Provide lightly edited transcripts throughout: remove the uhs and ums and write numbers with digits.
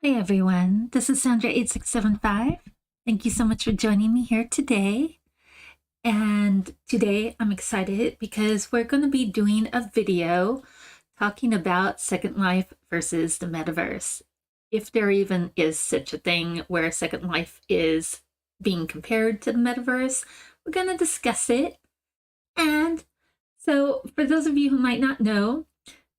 Hey everyone, this is Sandra8675. Thank you so much for joining me here today. And today I'm excited because we're going to be doing a video talking about Second Life versus the Metaverse. If there even is such a thing where Second Life is being compared to the Metaverse, we're going to discuss it. And so for those of you who might not know,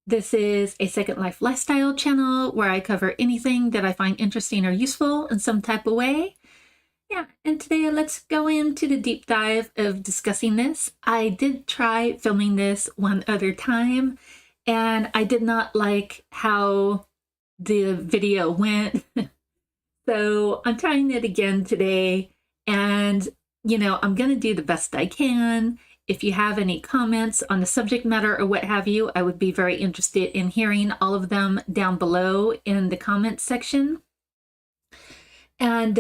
this is a Second Life lifestyle channel where I cover anything that I find interesting or useful in some type of way. Yeah, and today let's go into the deep dive of discussing this. I did try filming this one other time, and I did not like how the video went. So I'm trying it again today, and I'm going to do the best I can. If you have any comments on the subject matter or what have you, I would be very interested in hearing all of them down below in the comments section. And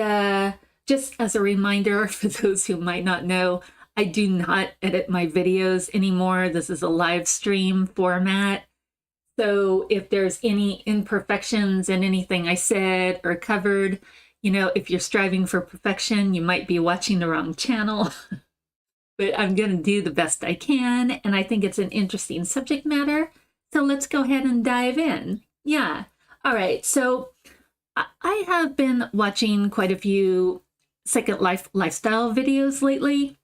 just as a reminder for those who might not know, I do not edit my videos anymore. This is a live stream format. So if there's any imperfections in anything I said or covered, if you're striving for perfection, you might be watching the wrong channel. But I'm going to do the best I can, and I think it's an interesting subject matter. So let's go ahead and dive in. Yeah. All right. So I have been watching quite a few Second Life lifestyle videos lately,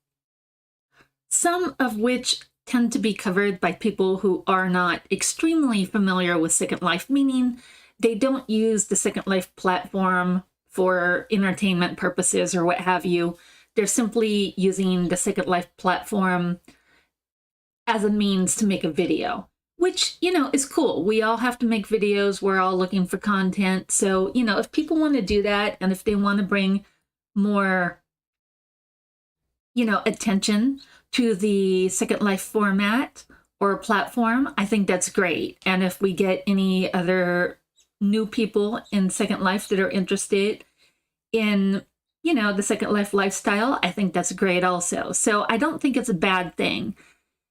some of which tend to be covered by people who are not extremely familiar with Second Life, meaning they don't use the Second Life platform for entertainment purposes or what have you. They're simply using the Second Life platform as a means to make a video, which, is cool. We all have to make videos. We're all looking for content. So, if people want to do that and if they want to bring more, attention to the Second Life format or platform, I think that's great. And if we get any other new people in Second Life that are interested in the Second Life lifestyle, I think that's great also. So I don't think it's a bad thing.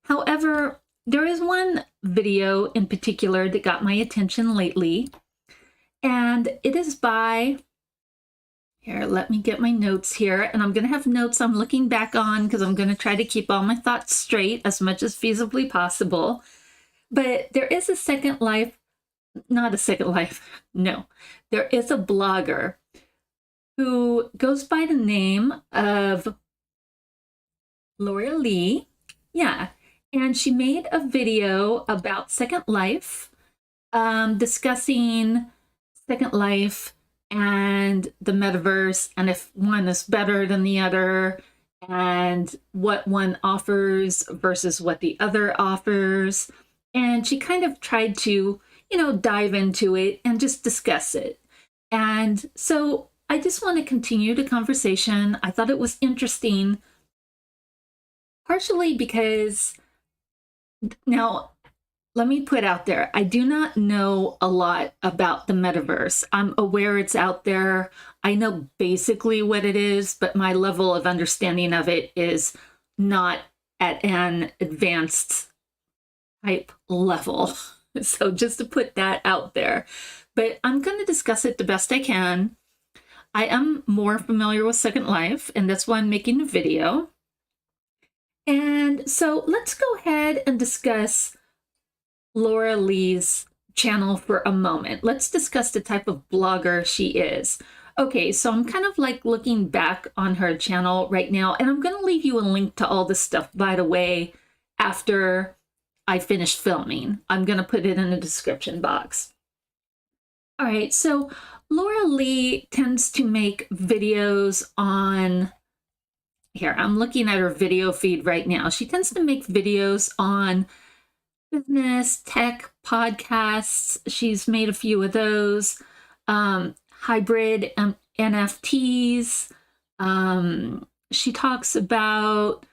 However, there is one video in particular that got my attention lately, and it is by, here, let me get my notes here, and I'm going to have notes I'm looking back on because I'm going to try to keep all my thoughts straight as much as feasibly possible. But there is a Second Life, not a Second Life, no. There is a blogger who goes by the name of Laura Lee. Yeah. And she made a video about Second Life, discussing Second Life and the Metaverse, and if one is better than the other, and what one offers versus what the other offers. And she kind of tried to, dive into it and just discuss it. And so I just want to continue the conversation. I thought it was interesting, partially because, now, let me put out there, I do not know a lot about the Metaverse. I'm aware it's out there. I know basically what it is, but my level of understanding of it is not at an advanced type level. So just to put that out there. But I'm going to discuss it the best I can. I am more familiar with Second Life, and that's why I'm making a video. And so let's go ahead and discuss Laura Lee's channel for a moment. Let's discuss the type of blogger she is. Okay, so I'm kind of like looking back on her channel right now, and I'm going to leave you a link to all this stuff, by the way, after I finish filming. I'm going to put it in the description box. All right, so Laura Lee tends to make videos on, here, I'm looking at her video feed right now. She tends to make videos on business, tech, podcasts. She's made a few of those, hybrid NFTs. She talks about,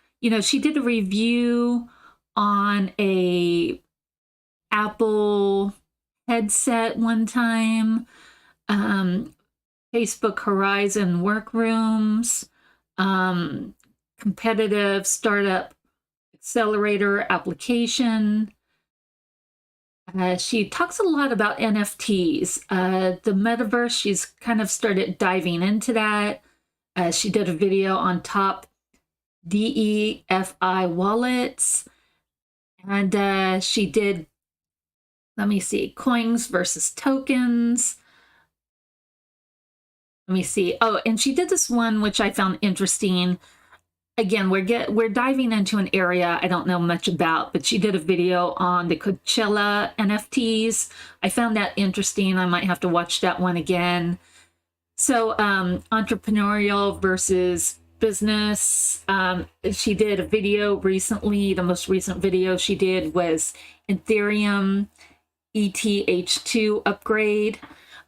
she did a review on a Apple headset one time, Facebook Horizon workrooms, competitive startup accelerator application, She talks a lot about NFTs. The metaverse, she's kind of started diving into that. She did a video on top DEFI wallets. And she did, let me see, coins versus tokens. Let me see. Oh, and she did this one, which I found interesting. Again, we're diving into an area I don't know much about, but she did a video on the Coachella NFTs. I found that interesting. I might have to watch that one again. So entrepreneurial versus business. She did a video recently. The most recent video she did was Ethereum ETH2 upgrade.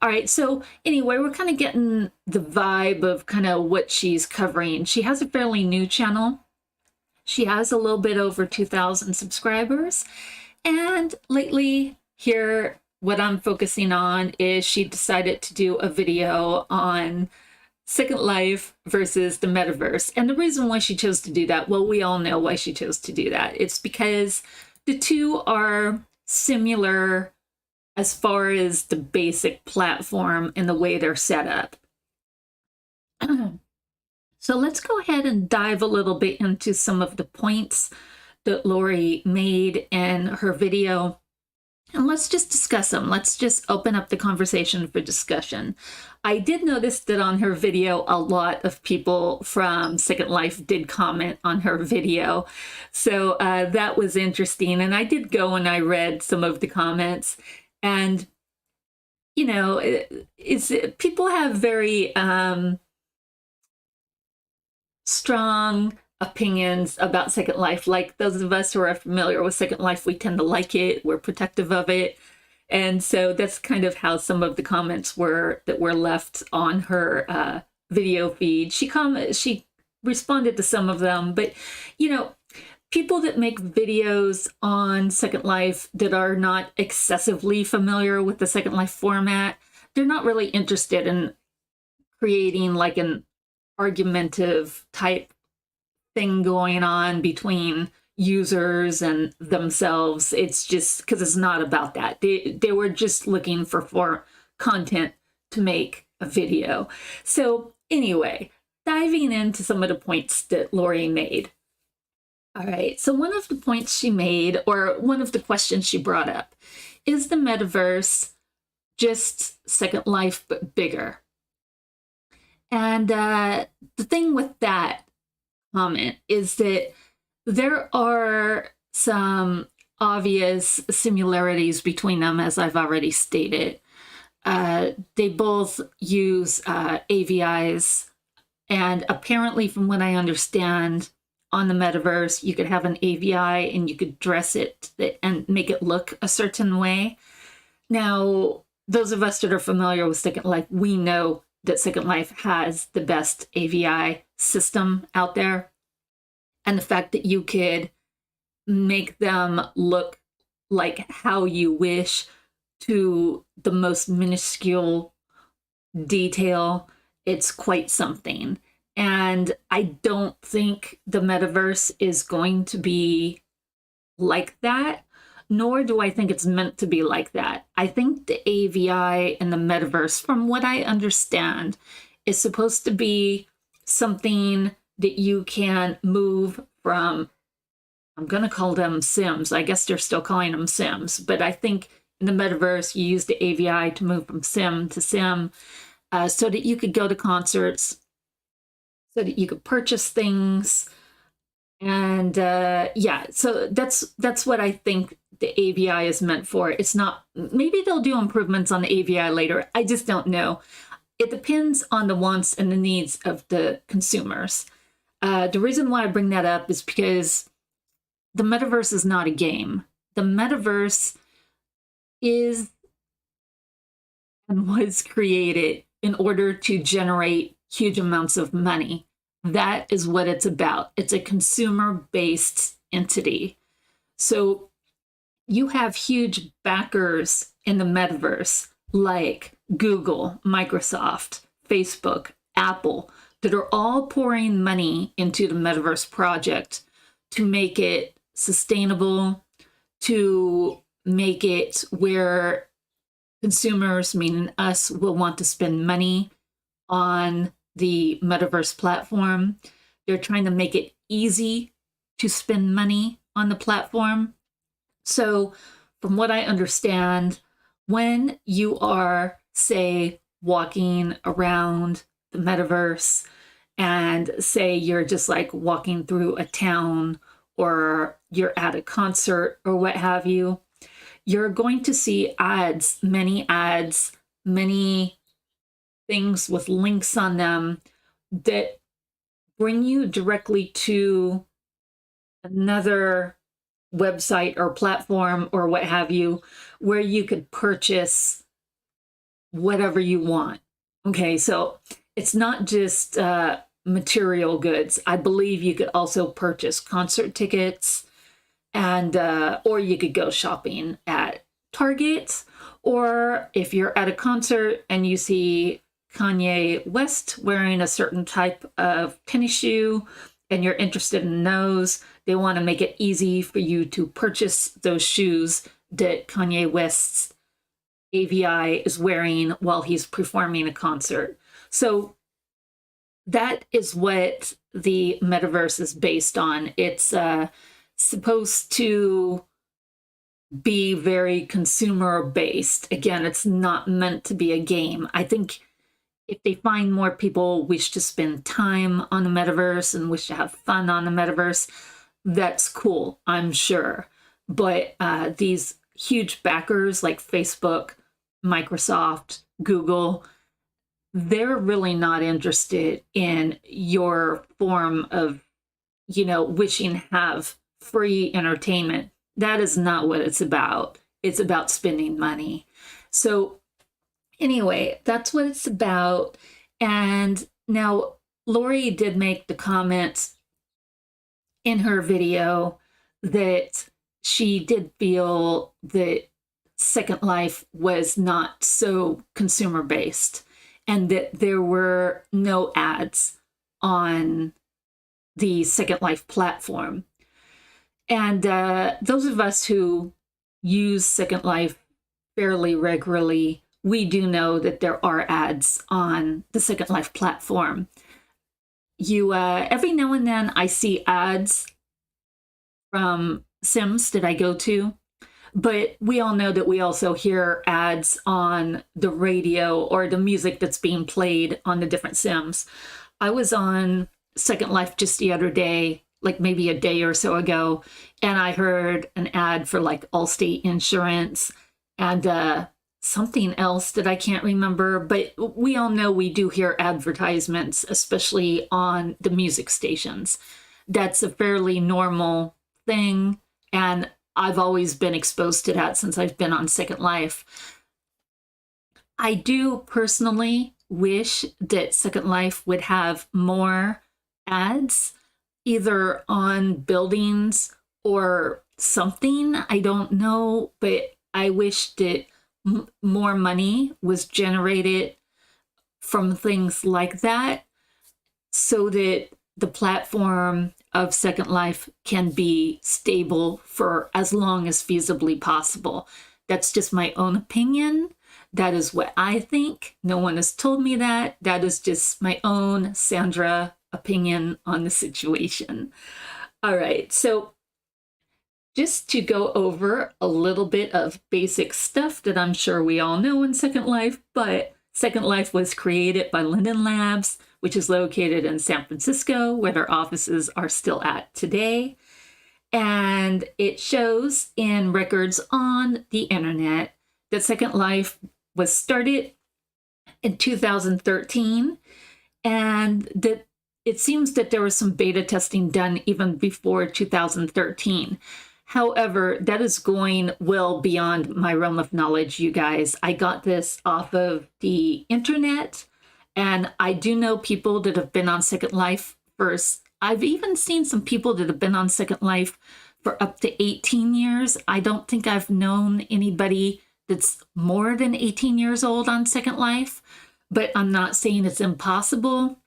All right, so anyway, we're kind of getting the vibe of kind of what she's covering. She has a fairly new channel. She has a little bit over 2,000 subscribers. And lately here, what I'm focusing on is she decided to do a video on Second Life versus the Metaverse. And the reason why she chose to do that, well, we all know why she chose to do that. It's because the two are similar as far as the basic platform and the way they're set up. So let's go ahead and dive a little bit into some of the points that Lori made in her video. And let's just discuss them. Let's just open up the conversation for discussion. I did notice that on her video, a lot of people from Second Life did comment on her video. So that was interesting. And I did go and I read some of the comments. And, you know, people have very strong opinions about Second Life. Like those of us who are familiar with Second Life, we tend to like it. We're protective of it. And so that's kind of how some of the comments were that were left on her video feed. She responded to some of them, but, you know, people that make videos on Second Life that are not excessively familiar with the Second Life format, they're not really interested in creating like an argumentative type thing going on between users and themselves. It's just because it's not about that. They were just looking for content to make a video. So anyway, diving into some of the points that Lori made. All right, so one of the points she made, or one of the questions she brought up, is the metaverse just Second Life but bigger? And the thing with that comment is that there are some obvious similarities between them, as I've already stated. They both use AVIs, and apparently, from what I understand, on the metaverse, you could have an AVI and you could dress it and make it look a certain way. Now, those of us that are familiar with Second Life, we know that Second Life has the best AVI system out there. And the fact that you could make them look like how you wish to the most minuscule detail, it's quite something. And I don't think the metaverse is going to be like that, nor do I think it's meant to be like that. I think the AVI and the metaverse, from what I understand, is supposed to be something that you can move from, I'm going to call them Sims. I guess they're still calling them Sims, but I think in the metaverse, you use the AVI to move from Sim to Sim so that you could go to concerts, so that you could purchase things. And yeah, so that's what I think the AVI is meant for. It's not, maybe they'll do improvements on the AVI later. I just don't know. It depends on the wants and the needs of the consumers. The reason why I bring that up is because the metaverse is not a game. The metaverse is and was created in order to generate huge amounts of money. That is what it's about. It's a consumer-based entity. So you have huge backers in the metaverse like Google, Microsoft, Facebook, Apple, that are all pouring money into the metaverse project to make it sustainable, to make it where consumers, meaning us, will want to spend money on the Metaverse platform. They're trying to make it easy to spend money on the platform. So, from what I understand, when you are, say, walking around the Metaverse, and say you're just like walking through a town or you're at a concert or what have you, you're going to see ads, many things with links on them that bring you directly to another website or platform or what have you, where you could purchase whatever you want. Okay, so it's not just material goods. I believe you could also purchase concert tickets, and or you could go shopping at Target, or if you're at a concert and you see Kanye West wearing a certain type of tennis shoe and you're interested in those, they want to make it easy for you to purchase those shoes that Kanye West's AVI is wearing while he's performing a concert. So that is what the Metaverse is based on. It's supposed to be very consumer based. Again, it's not meant to be a game. I think if they find more people wish to spend time on the Metaverse and wish to have fun on the Metaverse, that's cool, I'm sure. But these huge backers like Facebook, Microsoft, Google, they're really not interested in your form of, wishing to have free entertainment. That is not what it's about. It's about spending money. So anyway, that's what it's about. And now Lori did make the comment in her video that she did feel that Second Life was not so consumer based and that there were no ads on the Second Life platform. And those of us who use Second Life fairly regularly, we do know that there are ads on the Second Life platform. Every now and then I see ads from Sims that I go to, but we all know that we also hear ads on the radio or the music that's being played on the different Sims. I was on Second Life just the other day, like maybe a day or so ago, and I heard an ad for like Allstate Insurance and something else that I can't remember, but we all know we do hear advertisements, especially on the music stations. That's a fairly normal thing, and I've always been exposed to that since I've been on Second Life. I do personally wish that Second Life would have more ads, either on buildings or something. I don't know, but I wish that more money was generated from things like that so that the platform of Second Life can be stable for as long as feasibly possible. That's just my own opinion. That is what I think. No one has told me that. That is just my own Sandra opinion on the situation. All right, so just to go over a little bit of basic stuff that I'm sure we all know in Second Life, but Second Life was created by Linden Labs, which is located in San Francisco, where their offices are still at today. And it shows in records on the internet that Second Life was started in 2013, and that it seems that there was some beta testing done even before 2013. However, that is going well beyond my realm of knowledge, you guys. I got this off of the internet, and I do know people that have been on Second Life for, I've even seen some people that have been on Second Life for up to 18 years. I don't think I've known anybody that's more than 18 years old on Second Life, but I'm not saying it's impossible.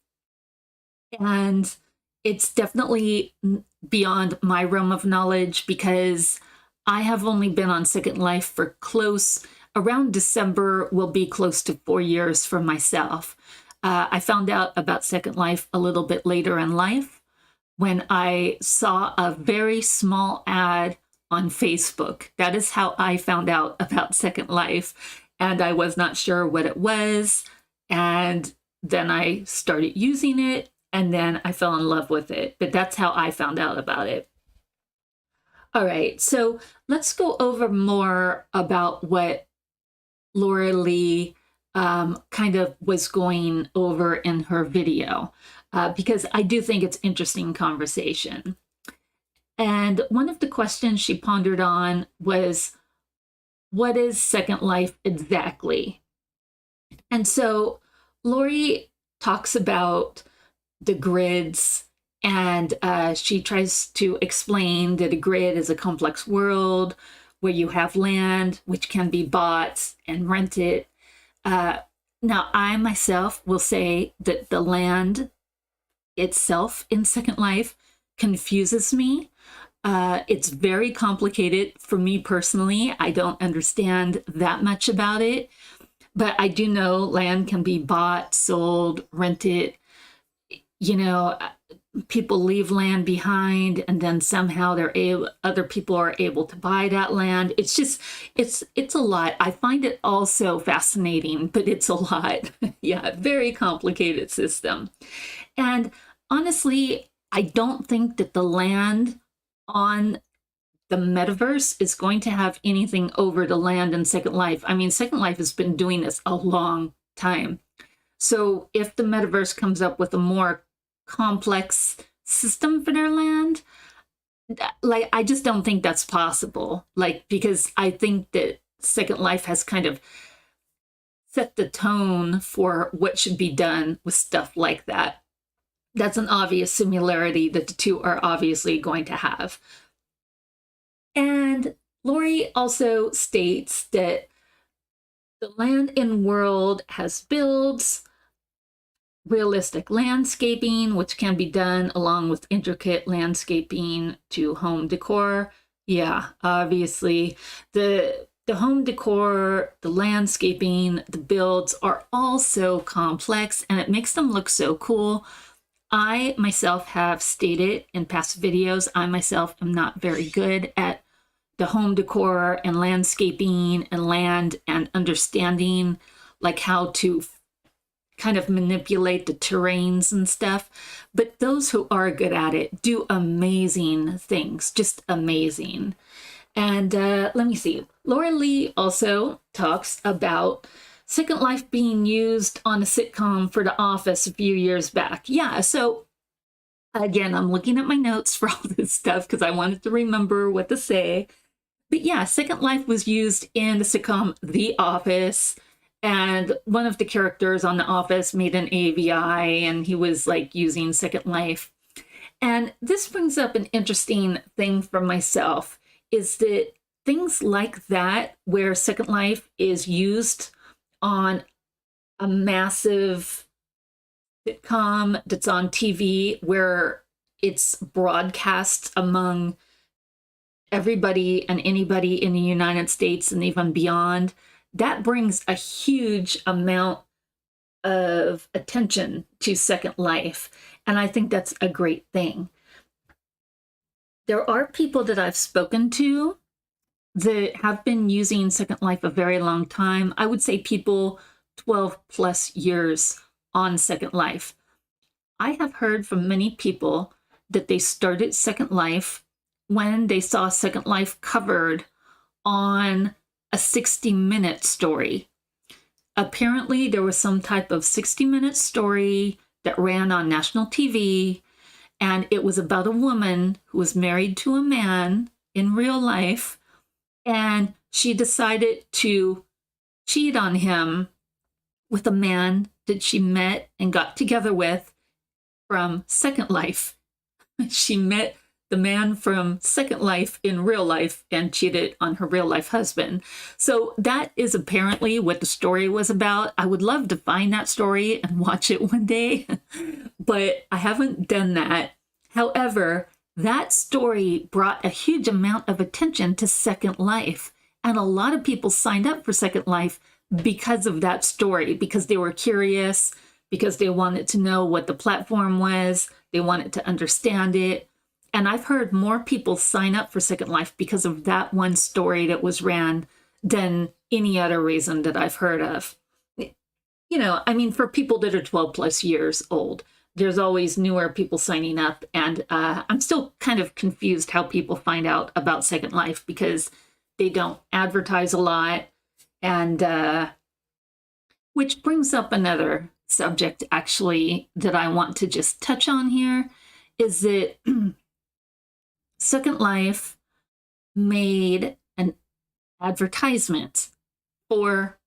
And it's definitely beyond my realm of knowledge because I have only been on Second Life for around December will be close to 4 years for myself. I found out about Second Life a little bit later in life when I saw a very small ad on Facebook. That is how I found out about Second Life. And I was not sure what it was. And then I started using it, and then I fell in love with it. But that's how I found out about it. All right, so let's go over more about what Laura Lee kind of was going over in her video, because I do think it's interesting conversation. And one of the questions she pondered on was, what is Second Life exactly? And so Lori talks about the grids, and she tries to explain that a grid is a complex world where you have land which can be bought and rented. Now, I myself will say that the land itself in Second Life confuses me. It's very complicated for me personally. I don't understand that much about it, but I do know land can be bought, sold, rented. You know, people leave land behind, and then somehow other people are able to buy that land. It's a lot. I find it also fascinating, but it's a lot. Yeah, very complicated system. And honestly, I don't think that the land on the metaverse is going to have anything over the land in Second Life. I mean, Second Life has been doing this a long time. So if the metaverse comes up with a more complex system for their land, like, I just don't think that's possible. Like, because I think that Second Life has kind of set the tone for what should be done with stuff like that. That's an obvious similarity that the two are obviously going to have. And Lori also states that the land in world has builds, realistic landscaping, which can be done along with intricate landscaping to home decor. Yeah, obviously, the home decor, the landscaping, the builds are all so complex, and it makes them look so cool. I myself have stated in past videos, I myself am not very good at the home decor and landscaping and land and understanding like how to kind of manipulate the terrains and stuff. But those who are good at it do amazing things, just amazing. And let me see. Laura Lee also talks about Second Life being used on a sitcom for The Office a few years back. Yeah, so again, I'm looking at my notes for all this stuff because I wanted to remember what to say. But yeah, Second Life was used in the sitcom The Office, and one of the characters on The Office made an AVI, and he was like using Second Life. And this brings up an interesting thing for myself, is that things like that, where Second Life is used on a massive sitcom that's on TV, where it's broadcast among everybody and anybody in the United States and even beyond, that brings a huge amount of attention to Second Life. And I think that's a great thing. There are people that I've spoken to that have been using Second Life a very long time. I would say people 12 plus years on Second Life. I have heard from many people that they started Second Life when they saw Second Life covered on a 60-minute story. Apparently, there was some type of 60-minute story that ran on national TV, and it was about a woman who was married to a man in real life, and she decided to cheat on him with a man that she met and got together with from Second Life. She met the man from Second Life in real life and cheated on her real life husband. So that is apparently what the story was about. I would love to find that story and watch it one day, but I haven't done that. However, that story brought a huge amount of attention to Second Life. And a lot of people signed up for Second Life because of that story, because they were curious, because they wanted to know what the platform was, they wanted to understand it. And I've heard more people sign up for Second Life because of that one story that was ran than any other reason that I've heard of. You know, I mean, for people that are 12 plus years old, there's always newer people signing up. And I'm still kind of confused how people find out about Second Life because they don't advertise a lot. And which brings up another subject, actually, that I want to just touch on here, is that Second Life made an advertisement for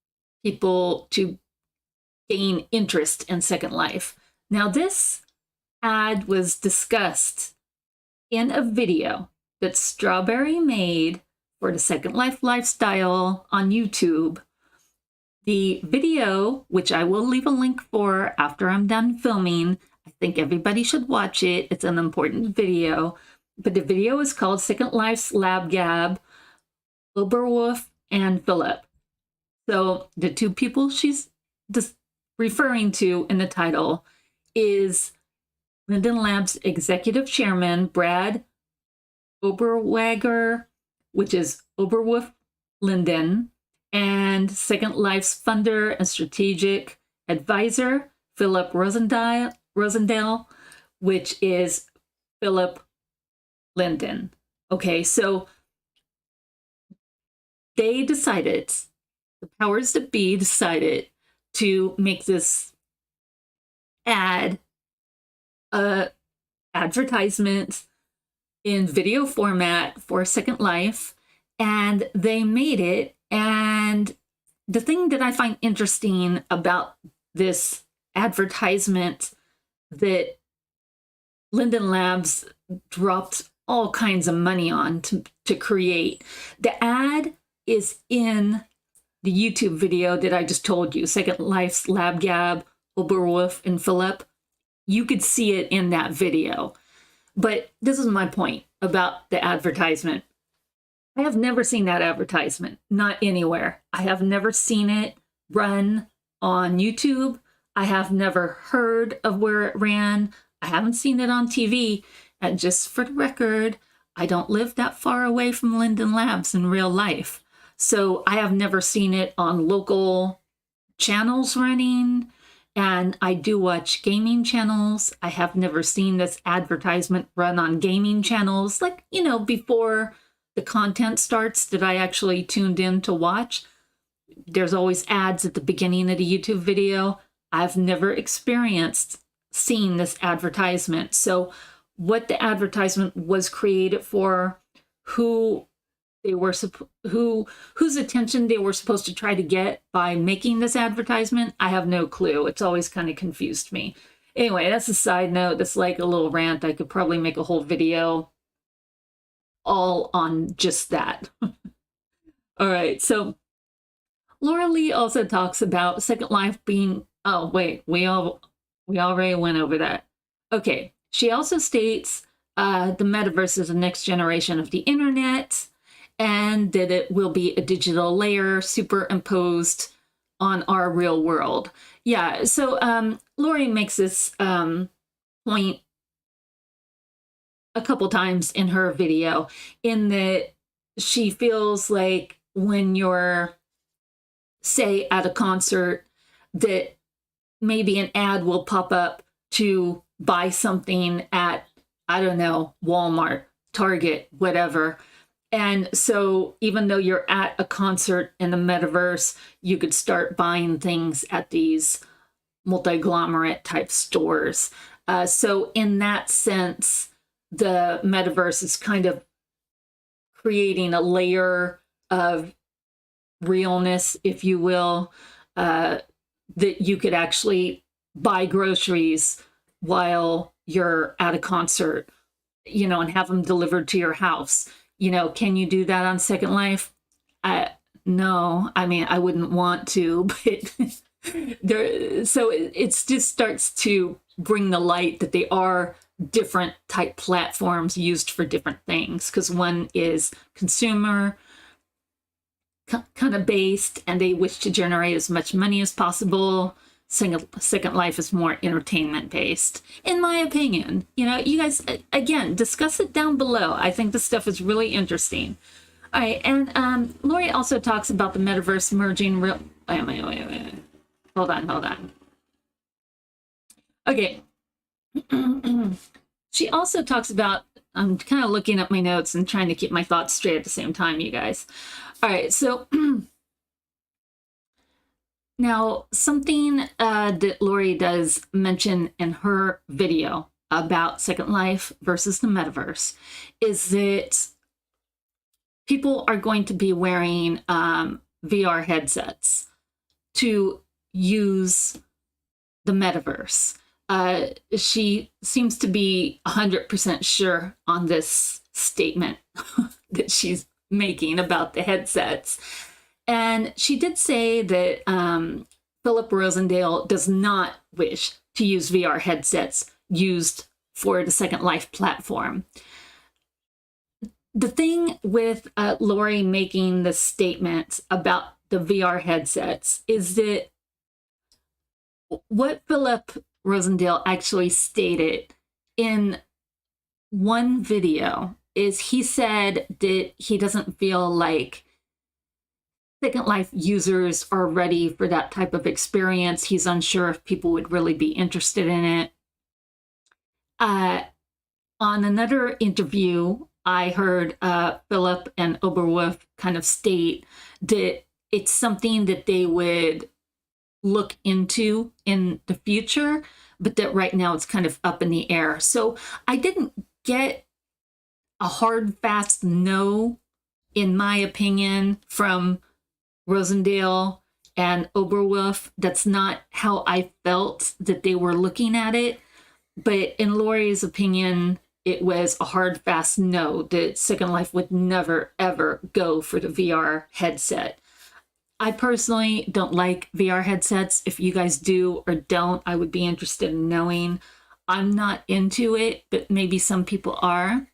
people to gain interest in Second Life. Now, this ad was discussed in a video that Strawberry made for the Second Life lifestyle on YouTube. The video, which I will leave a link for after I'm done filming, I think everybody should watch it. It's an important video. But the video is called Second Life's Lab Gab, Oberwolf and Philip. So the two people she's referring to in the title is Linden Labs executive chairman, Brad Oberwager, which is Oberwolf Linden, and Second Life's funder and strategic advisor, Philip Rosendale, which is Philip Linden. Okay, so they decided, the powers that be decided to make this advertisement in video format for Second Life, and they made it. And the thing that I find interesting about this advertisement that Linden Labs dropped all kinds of money on to create, the ad is in the YouTube video that I just told you, Second Life's Lab Gab, Oberwolf, and Philip. You could see it in that video. But this is my point about the advertisement. I have never seen that advertisement, not anywhere. I have never seen it run on YouTube. I have never heard of where it ran. I haven't seen it on TV. And just for the record, I don't live that far away from Linden Labs in real life. So I have never seen it on local channels running, and I do watch gaming channels. I have never seen this advertisement run on gaming channels, like, you know, before the content starts that I actually tuned in to watch. There's always ads at the beginning of the YouTube video. I've never experienced seeing this advertisement. So what the advertisement was created for, who they were whose attention they were supposed to try to get by making this advertisement, I have no clue. It's always kind of confused me. Anyway, that's a side note. That's like a little rant. I could probably make a whole video all on just that. All right, so Laura Lee also talks about Second Life being, oh wait, we already went over that. Okay, she also states the metaverse is the next generation of the internet, and that it will be a digital layer superimposed on our real world. Yeah, so Lori makes this point a couple times in her video, in that she feels like when you're, say, at a concert, that maybe an ad will pop up to buy something at, I don't know, Walmart, Target, whatever. And so even though you're at a concert in the metaverse, you could start buying things at these multi-glomerate type stores. So in that sense, the metaverse is kind of creating a layer of realness, if you will, that you could actually buy groceries while you're at a concert, you know, and have them delivered to your house. You know, can you do that on Second Life? No, I mean, I wouldn't want to, but there, so it just starts to bring the light that they are different type platforms used for different things, because one is consumer kind of based and they wish to generate as much money as possible. Second Life is more entertainment based, in my opinion. You know, you guys, again, discuss it down below. I think this stuff is really interesting. All right, and Lori also talks about the metaverse merging real. Wait. Hold on. Okay. She also talks about, I'm kind of looking at my notes and trying to keep my thoughts straight at the same time, you guys. All right, so now something that Lori does mention in her video about Second Life versus the metaverse is that people are going to be wearing VR headsets to use the metaverse. She seems to be 100% sure on this statement that she's making about the headsets. And she did say that Philip Rosendale does not wish to use VR headsets used for the Second Life platform. The thing with Lori making the statement about the VR headsets is that what Philip Rosendale actually stated in one video is he said that he doesn't feel like Second Life users are ready for that type of experience. He's unsure if people would really be interested in it. On another interview, I heard Philip and Oberwolf kind of state that it's something that they would look into in the future, but that right now it's kind of up in the air. So I didn't get a hard, fast no, in my opinion, from Rosendale and Oberwolf. That's not how I felt that they were looking at it. But in Lori's opinion, it was a hard, fast no, that Second Life would never, ever go for the VR headset. I personally don't like VR headsets. If you guys do or don't, I would be interested in knowing. I'm not into it, but maybe some people are.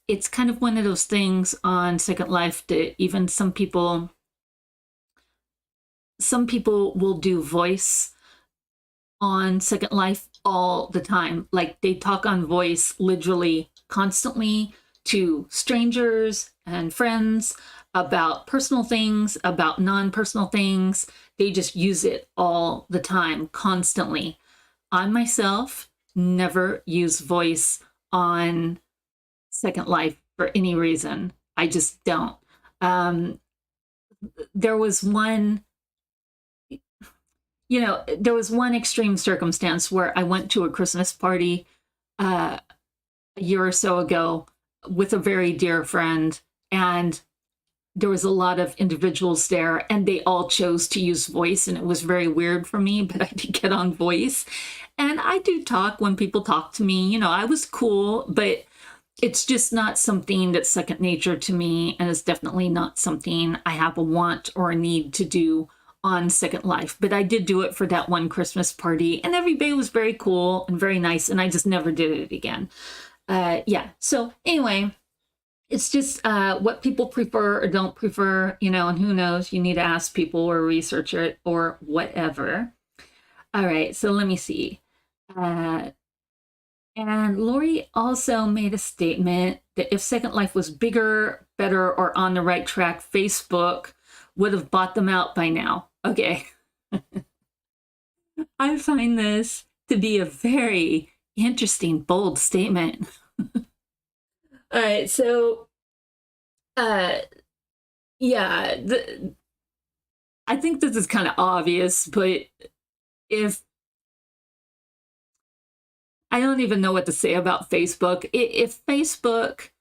It's kind of one of those things on Second Life that even some people will do voice on Second Life all the time. Like they talk on voice literally constantly to strangers and friends about personal things, about non-personal things. They just use it all the time, constantly. I myself never use voice on Second Life for any reason. I just don't. There was one, there was one extreme circumstance where I went to a Christmas party a year or so ago with a very dear friend, and there was a lot of individuals there and they all chose to use voice, and it was very weird for me, but I did get on voice and I do talk when people talk to me. I was cool, but it's just not something that's second nature to me, and it's definitely not something I have a want or a need to do on Second Life. But I did do it for that one Christmas party, and everybody was very cool and very nice, and I just never did it again. Yeah, so anyway, it's just what people prefer or don't prefer, and who knows, you need to ask people or research it or whatever. All right, so let me see. And Lori also made a statement that if Second Life was bigger, better, or on the right track, Facebook would have bought them out by now. Okay. I find this to be a very interesting, bold statement. All right, so, yeah, I think this is kind of obvious, but I don't even know what to say about Facebook. If Facebook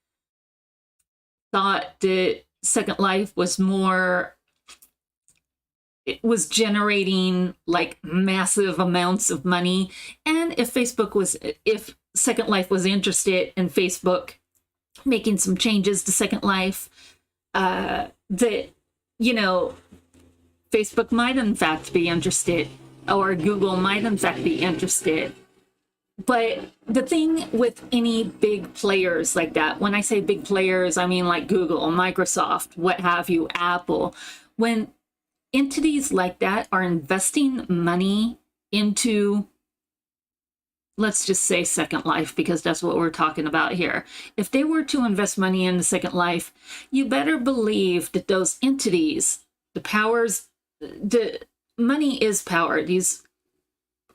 thought that Second Life was it was generating like massive amounts of money, and if Second Life was interested in Facebook making some changes to Second Life, that, Facebook might in fact be interested, or Google might in fact be interested. But the thing with any big players like that, when I say big players, I mean like Google, Microsoft, what have you, Apple, when entities like that are investing money into, let's just say Second Life, because that's what we're talking about here. If they were to invest money in the Second Life, you better believe that those entities, the powers, the money is power. These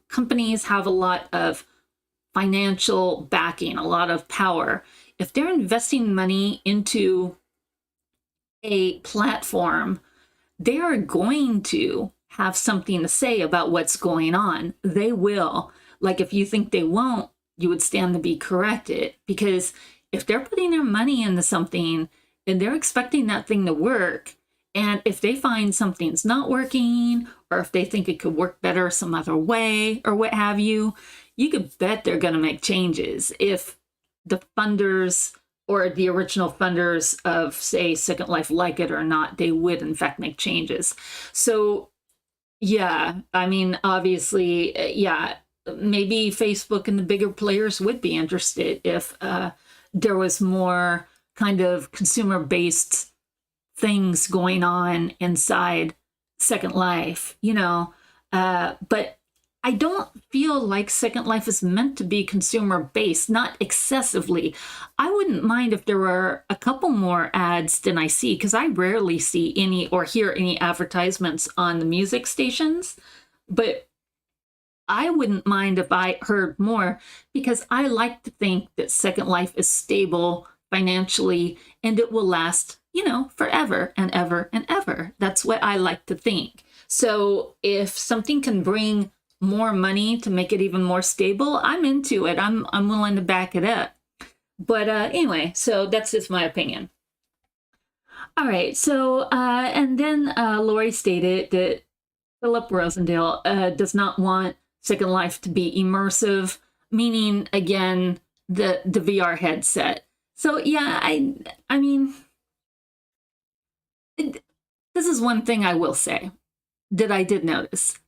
companies have a lot of financial backing, a lot of power. If they're investing money into a platform, they are going to have something to say about what's going on. They will. Like, if you think they won't, you would stand to be corrected. Because if they're putting their money into something and they're expecting that thing to work, and if they find something's not working, or if they think it could work better some other way, or what have you, you could bet they're going to make changes. If the funders or the original funders of, say, Second Life like it or not, they would, in fact, make changes. So, yeah, I mean, obviously, yeah, maybe Facebook and the bigger players would be interested if there was more kind of consumer-based things going on inside Second Life, you know. But I don't feel like Second Life is meant to be consumer based, not excessively. I wouldn't mind if there were a couple more ads than I see, because I rarely see any or hear any advertisements on the music stations. But I wouldn't mind if I heard more, because I like to think that Second Life is stable financially and it will last, you know, forever and ever and ever. That's what I like to think. So if something can bring more money to make it even more stable, I'm into it. I'm willing to back it up. But anyway, so that's just my opinion. All right. So and then Lori stated that Philip Rosendale does not want Second Life to be immersive, meaning again the VR headset. So yeah, I mean, this is one thing I will say that I did notice.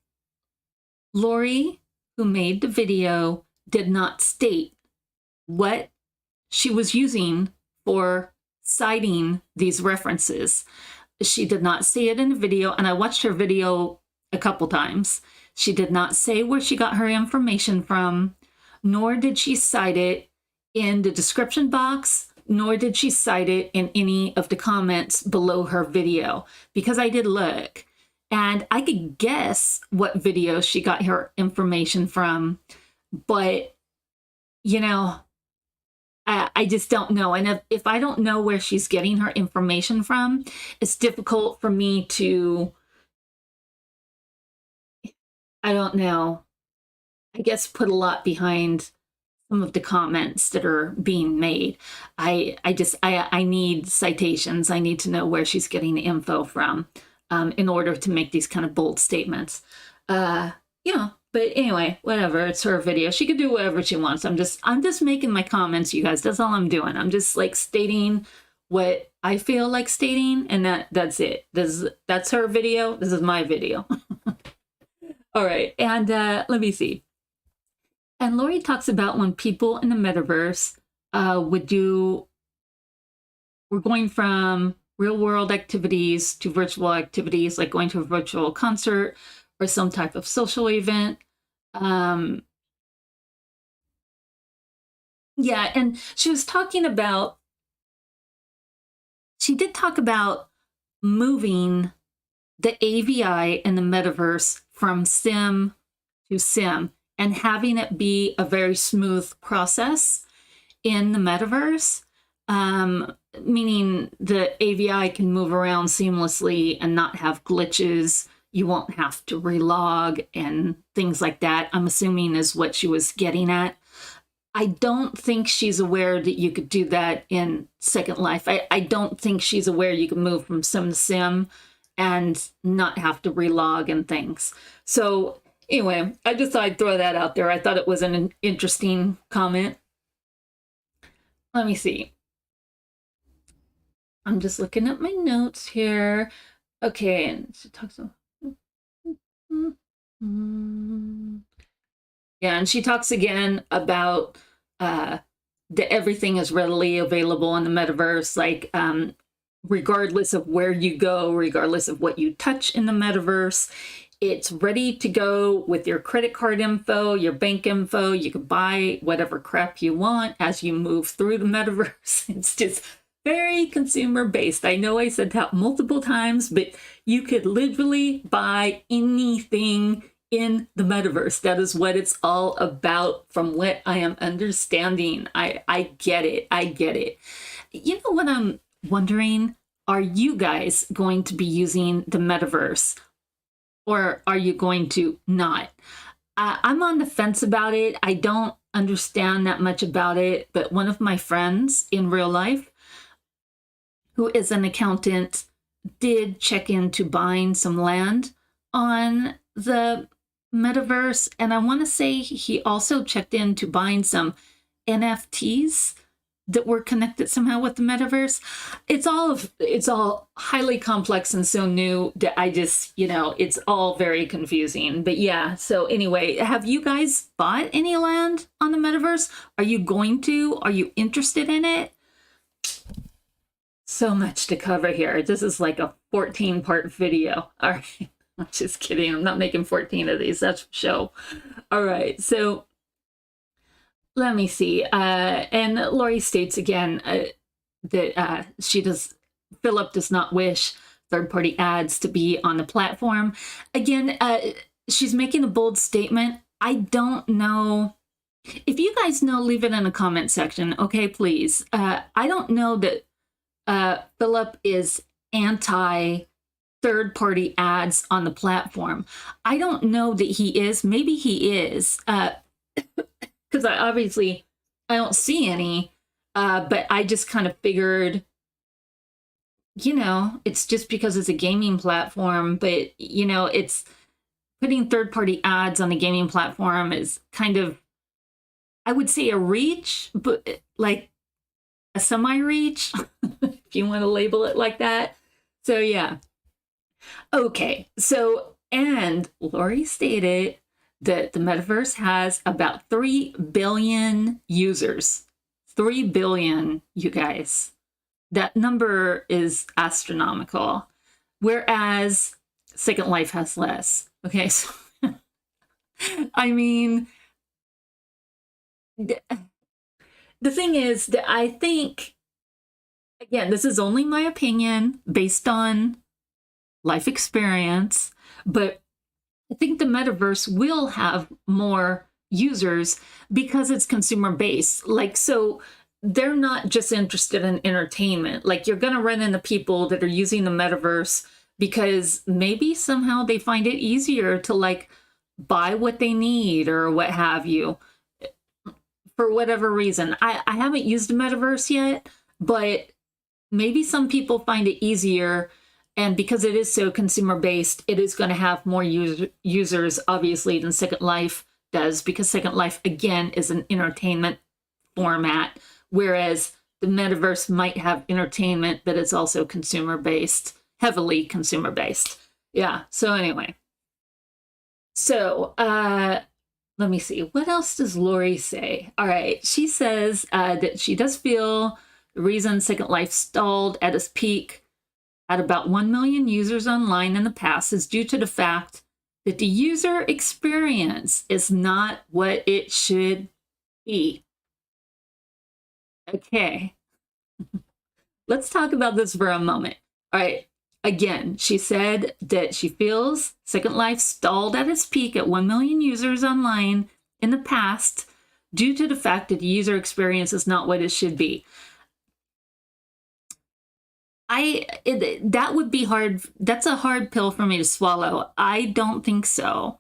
Lori, who made the video, did not state what she was using for citing these references. She did not say it in the video, and I watched her video a couple times. She did not say where she got her information from, nor did she cite it in the description box, nor did she cite it in any of the comments below her video, because I did look. And I could guess what video she got her information from, but, you know, I just don't know. And if I don't know where she's getting her information from, it's difficult for me to, I don't know, I guess put a lot behind some of the comments that are being made. I need citations. I need to know where she's getting the info from in order to make these kind of bold statements. You know, but anyway, whatever. It's her video. She could do whatever she wants. I'm just making my comments, you guys. That's all I'm doing. I'm just like stating what I feel like stating, and that's it. That's her video. This is my video. All right, and let me see. And Lori talks about when people in the metaverse we're going from real world activities to virtual activities, like going to a virtual concert or some type of social event. Yeah, and she did talk about moving the AVI and the metaverse from sim to sim and having it be a very smooth process in the metaverse, meaning the AVI can move around seamlessly and not have glitches. You won't have to relog and things like that, I'm assuming is what she was getting at. I don't think she's aware that you could do that in Second Life. I don't think she's aware you can move from sim to sim and not have to relog and things. So anyway, I just thought I'd throw that out there. I thought it was an interesting comment. Let me see. I'm just looking at my notes here. Okay, and she talks about Yeah, and she talks again about that everything is readily available in the metaverse, like regardless of where you go, regardless of what you touch in the metaverse, it's ready to go with your credit card info, your bank info. You can buy whatever crap you want as you move through the metaverse. It's just very consumer based. I know I said that multiple times, but you could literally buy anything in the metaverse. That is what it's all about, from what I am understanding. I get it. I get it. You know what I'm wondering? Are you guys going to be using the metaverse, or are you going to not? I'm on the fence about it. I don't understand that much about it, but one of my friends in real life, who is an accountant, did check into buying some land on the metaverse. And I want to say he also checked into buying some NFTs that were connected somehow with the metaverse. It's all highly complex and so new that I just, it's all very confusing. But yeah, so anyway, have you guys bought any land on the metaverse? Are you going to? Are you interested in it? So much to cover here. This is like a 14-part video. All right. I'm just kidding. I'm not making 14 of these. That's for show. All right. So let me see. And Lori states again that Philip does not wish third-party ads to be on the platform. Again, she's making a bold statement. I don't know. If you guys know, leave it in the comment section, okay, please. I don't know that Philip is anti third-party ads on the platform. I don't know that he is. Maybe he is, because I don't see any. But I just kind of figured, it's just because it's a gaming platform. But it's putting third-party ads on a gaming platform is kind of, I would say, a reach, but like a semi-reach, if you want to label it like that. So yeah. Okay. So, and Lori stated that the metaverse has about 3 billion users. 3 billion, you guys. That number is astronomical. Whereas Second Life has less. Okay. So, I mean, the thing is that I think, again, this is only my opinion based on life experience, but I think the metaverse will have more users because it's consumer based. Like, so they're not just interested in entertainment. Like, you're going to run into people that are using the metaverse because maybe somehow they find it easier to like buy what they need or what have you, for whatever reason. I haven't used the metaverse yet, but maybe some people find it easier. And because it is so consumer based, it is going to have more users, obviously, than Second Life does, because Second Life, again, is an entertainment format, whereas the metaverse might have entertainment, but it's also consumer based, heavily consumer based. Yeah. So anyway, so let me see. What else does Lori say? All right. She says that she does feel the reason Second Life stalled at its peak at about 1 million users online in the past is due to the fact that the user experience is not what it should be. Okay. Let's talk about this for a moment. All right. Again, she said that she feels Second Life stalled at its peak at 1 million users online in the past due to the fact that the user experience is not what it should be. That would be hard. That's a hard pill for me to swallow. I don't think so.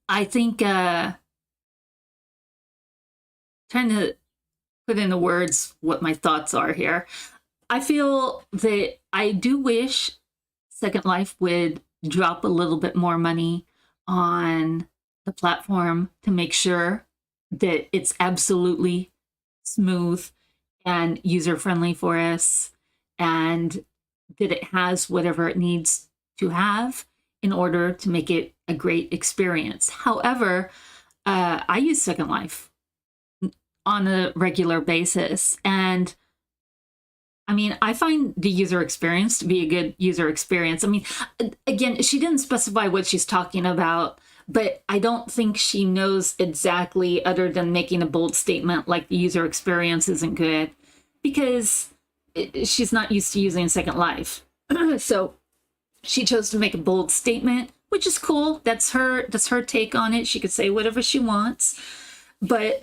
I think trying to put into words what my thoughts are here. I feel that I do wish Second Life would drop a little bit more money on the platform to make sure that it's absolutely smooth and user-friendly for us, and that it has whatever it needs to have in order to make it a great experience. However, I use Second Life on a regular basis. And I mean, I find the user experience to be a good user experience. I mean, again, she didn't specify what she's talking about, but I don't think she knows exactly, other than making a bold statement like the user experience isn't good, because she's not used to using Second Life. So she chose to make a bold statement, which is cool. That's her take on it. She could say whatever she wants. But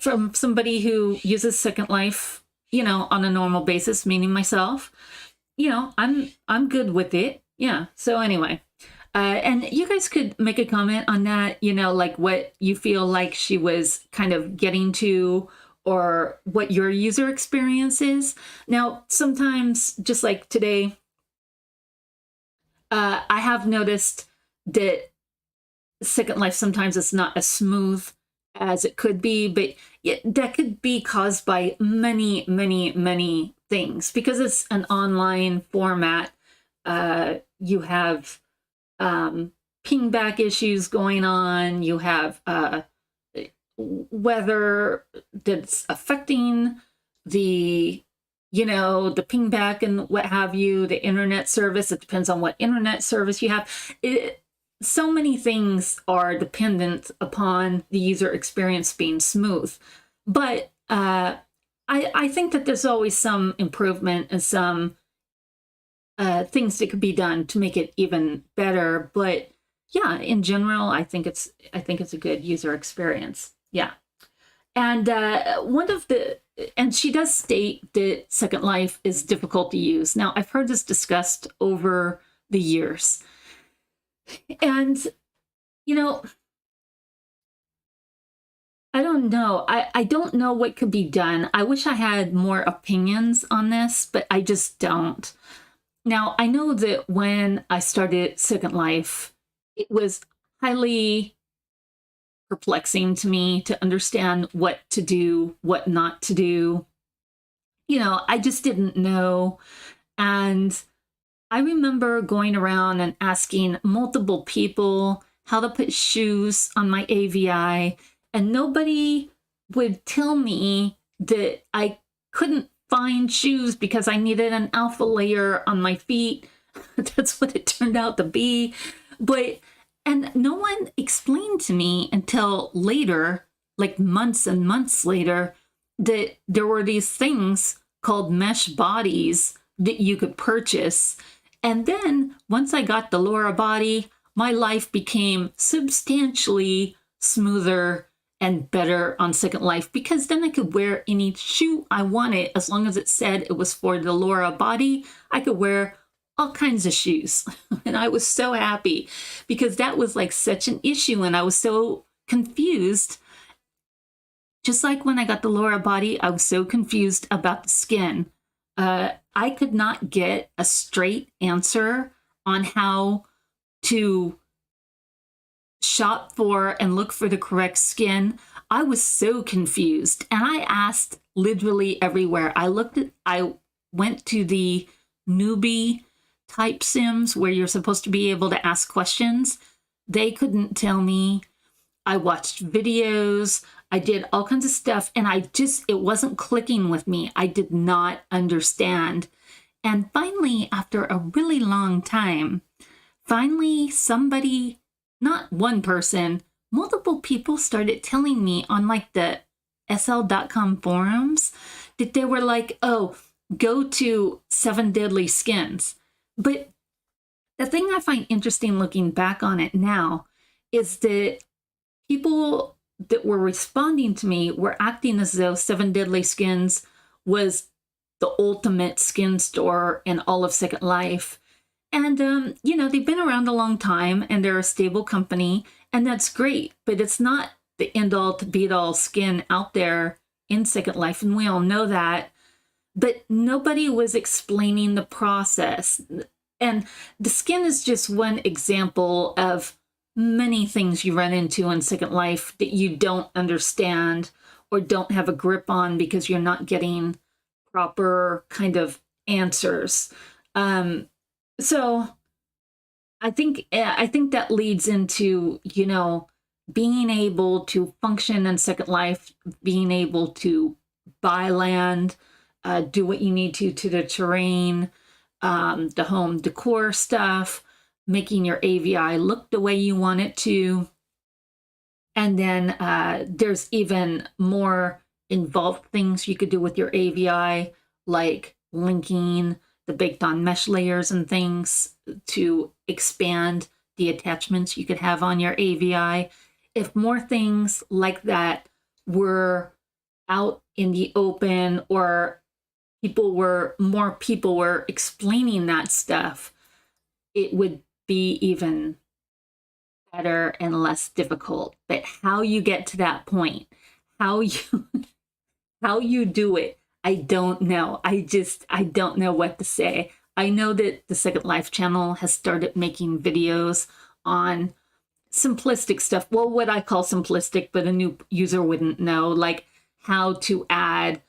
from somebody who uses Second Life, on a normal basis, meaning myself, I'm good with it. Yeah. So anyway, and you guys could make a comment on that, like what you feel like she was kind of getting to, or what your user experience is. Now, sometimes, just like today, I have noticed that Second Life sometimes it's not as smooth as it could be, but that could be caused by many, many, many things, because it's an online format. You have pingback issues going on. You have weather that's affecting the the pingback and what have you, the internet service. It depends on what internet service you have. So many things are dependent upon the user experience being smooth. But I think that there's always some improvement and some things that could be done to make it even better. But yeah, in general, I think it's a good user experience. Yeah. And and she does state that Second Life is difficult to use. Now, I've heard this discussed over the years. And, I don't know. I don't know what could be done. I wish I had more opinions on this, but I just don't. Now, I know that when I started Second Life, it was highly perplexing to me to understand what to do, what not to do. I just didn't know. And I remember going around and asking multiple people how to put shoes on my AVI, and nobody would tell me that I couldn't find shoes because I needed an alpha layer on my feet. That's what it turned out to be. And no one explained to me until later, like months and months later, that there were these things called mesh bodies that you could purchase. And then once I got the Laura body, my life became substantially smoother and better on Second Life, because then I could wear any shoe I wanted. As long as it said it was for the Laura body, I could wear all kinds of shoes. And I was so happy, because that was like such an issue, and I was so confused. Just like when I got the Laura body, I was so confused about the skin. I could not get a straight answer on how to shop for and look for the correct skin. I was so confused, and I asked literally everywhere. I went to the newbie type sims where you're supposed to be able to ask questions. They couldn't tell me. I watched videos. I did all kinds of stuff, and it wasn't clicking with me. I did not understand. And finally, after a really long time, somebody, not one person, multiple people started telling me on like the SL.com forums that they were like, oh, go to 7 Deadly Skins. But the thing I find interesting looking back on it now is that people that were responding to me were acting as though 7 Deadly Skins was the ultimate skin store in all of Second Life. And, they've been around a long time, and they're a stable company, and that's great. But it's not the end-all to beat-all skin out there in Second Life, and we all know that. But nobody was explaining the process. And the skin is just one example of many things you run into in Second Life that you don't understand or don't have a grip on because you're not getting proper kind of answers. So I think that leads into, being able to function in Second Life, being able to buy land, do what you need to the terrain, the home decor stuff, making your AVI look the way you want it to. And then there's even more involved things you could do with your AVI, like linking the baked on mesh layers and things to expand the attachments you could have on your AVI. If more things like that were out in the open, or more people were explaining that stuff, it would be even better and less difficult. But how you get to that point, how you do it, I don't know. I don't know what to say. I know that the Second Life channel has started making videos on simplistic stuff. Well, what I call simplistic, but a new user wouldn't know, like how to add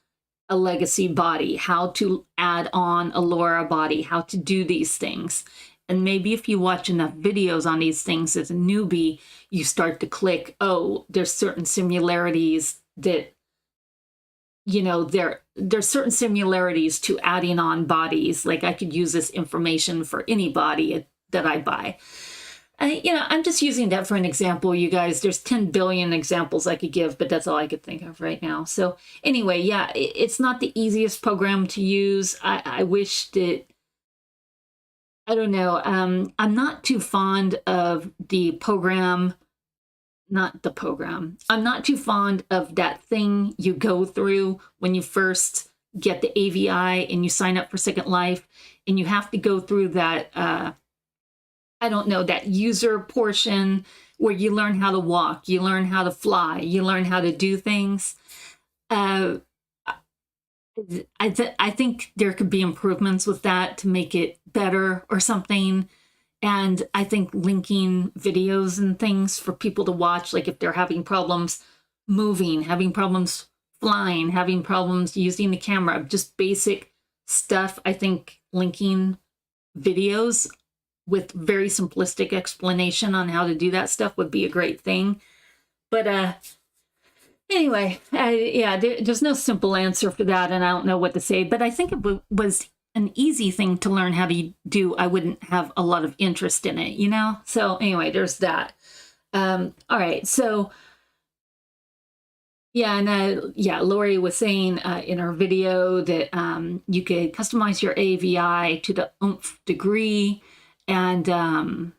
a legacy body, how to add on a Laura body, how to do these things. And maybe if you watch enough videos on these things as a newbie, you start to click, oh, there's certain similarities that, you know, there's certain similarities to adding on bodies. Like I could use this information for any body that I buy. You know, I'm just using that for an example, you guys. There's 10 billion examples I could give, but that's all I could think of right now. So anyway, yeah, it's not the easiest program to use. I wish that, I don't know, I'm not too fond of the program, I'm not too fond of that thing you go through when you first get the AVI and you sign up for Second Life, and you have to go through that, I don't know, that user portion where you learn how to walk, you learn how to fly, you learn how to do things. I think there could be improvements with that to make it better or something. And I think linking videos and things for people to watch, like if they're having problems moving, having problems flying, having problems using the camera, just basic stuff. I think linking videos with very simplistic explanation on how to do that stuff would be a great thing. But anyway, yeah, there's no simple answer for that, and I don't know what to say. But I think it was an easy thing to learn how to do. I wouldn't have a lot of interest in it, you know? So anyway, there's that. All right, so yeah, and yeah, Lori was saying in her video that you could customize your AVI to the oomph degree. And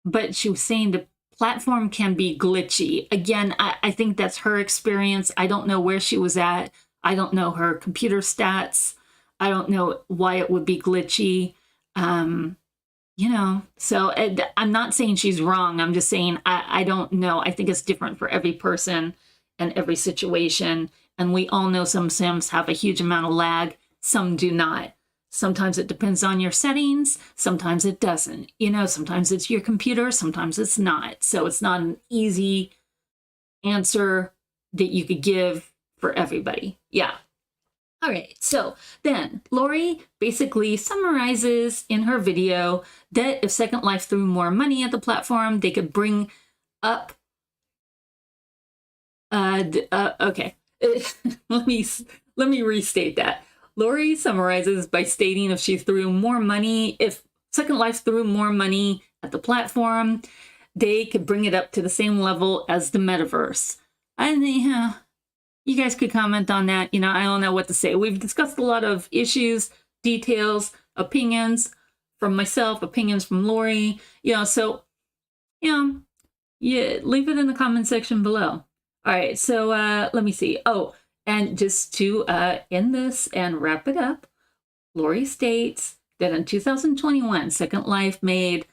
but she was saying the platform can be glitchy. Again, I think that's her experience. I don't know where she was at. I don't know her computer stats. I don't know why it would be glitchy. You know, so I'm not saying she's wrong. I'm just saying I don't know. I think it's different for every person and every situation. And we all know some sims have a huge amount of lag. Some do not. Sometimes it depends on your settings. Sometimes it doesn't. You know, sometimes it's your computer. Sometimes it's not. So it's not an easy answer that you could give for everybody. Yeah. All right. So then Lori basically summarizes in her video that if Second Life threw more money at the platform, they could bring up. Okay. let me restate that. Lori summarizes by stating if Second Life threw more money at the platform, they could bring it up to the same level as the Metaverse. And you guys could comment on that. You know, I don't know what to say. We've discussed a lot of issues, details, opinions from myself, opinions from Lori. You know, so, you know, yeah, leave it in the comment section below. All right, so let me see. Oh, and just to end this and wrap it up, Lori states that in 2021, Second Life made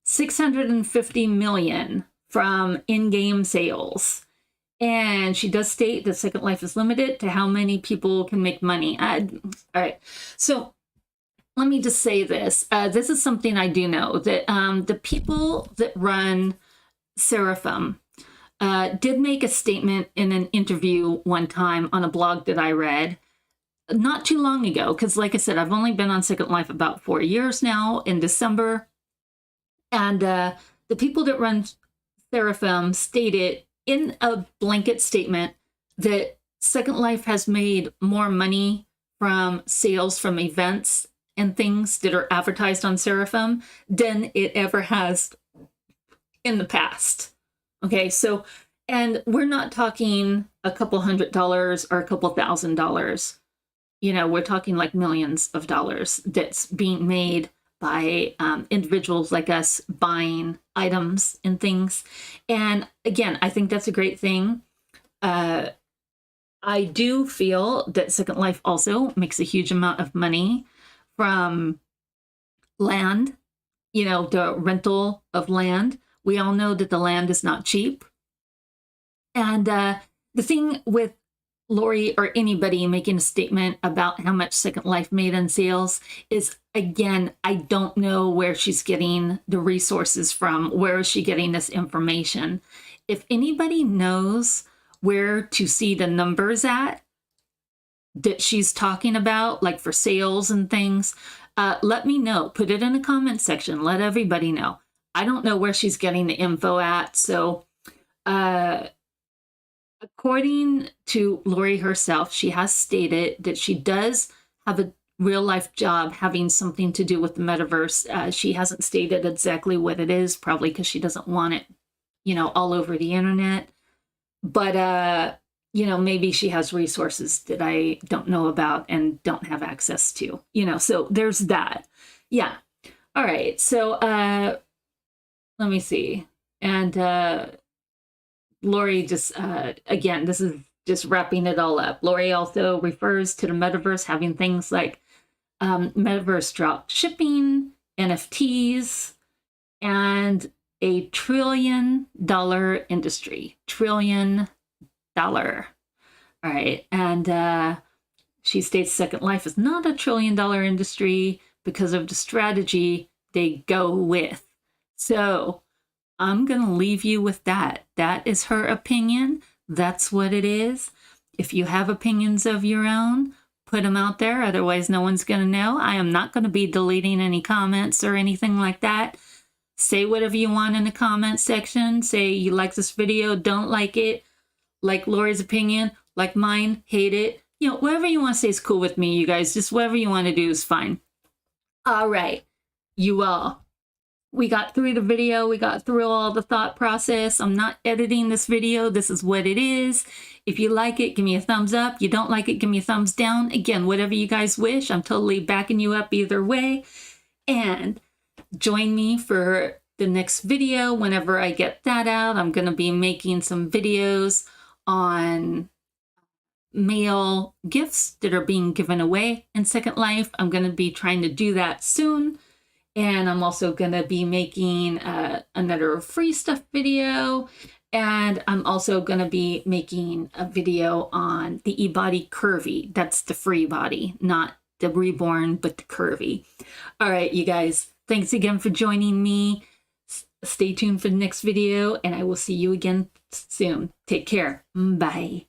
$650 million from in-game sales. And she does state that Second Life is limited to how many people can make money. All right, so let me just say this. This is something I do know, that the people that run Seraphim did make a statement in an interview one time on a blog that I read not too long ago, because like I said, I've only been on Second Life about 4 years now in December. And the the people that run Seraphim stated in a blanket statement that Second Life has made more money from sales from events and things that are advertised on Seraphim than it ever has in the past. Okay, so, and we're not talking a couple $100 or a couple $1,000. You know, we're talking like millions of dollars that's being made by individuals like us buying items and things. And again, I think that's a great thing. I do feel that Second Life also makes a huge amount of money from land, you know, the rental of land. We all know that the land is not cheap. And the thing with Lori or anybody making a statement about how much Second Life made in sales is, again, I don't know where she's getting the resources from. Where is she getting this information? If anybody knows where to see the numbers at that she's talking about, like for sales and things, let me know. Put it in the comment section. Let everybody know. I don't know where she's getting the info at. So according to Lori herself, she has stated that she does have a real life job having something to do with the metaverse. She hasn't stated exactly what it is, probably because she doesn't want it, you know, all over the internet. But, you know, maybe she has resources that I don't know about and don't have access to, you know, so there's that. Yeah. All right. So let me see. And Lori just, again, this is just wrapping it all up. Lori also refers to the metaverse having things like metaverse drop shipping, NFTs, and a $1 trillion industry. $1 trillion. All right. And she states Second Life is not a $1 trillion industry because of the strategy they go with. So I'm going to leave you with that. That is her opinion. That's what it is. If you have opinions of your own, put them out there. Otherwise, no one's going to know. I am not going to be deleting any comments or anything like that. Say whatever you want in the comment section. Say you like this video, don't like it, like Lori's opinion, like mine, hate it. You know, whatever you want to say is cool with me, you guys. Just whatever you want to do is fine. All right, you all. We got through the video. We got through all the thought process. I'm not editing this video. This is what it is. If you like it, give me a thumbs up. You don't like it, give me a thumbs down. Again, whatever you guys wish. I'm totally backing you up either way. And join me for the next video whenever I get that out. I'm going to be making some videos on mail gifts that are being given away in Second Life. I'm going to be trying to do that soon. And I'm also going to be making another free stuff video. And I'm also going to be making a video on the eBody Curvy. That's the free body, not the reborn, but the curvy. All right, you guys. Thanks again for joining me. Stay tuned for the next video, and I will see you again soon. Take care. Bye.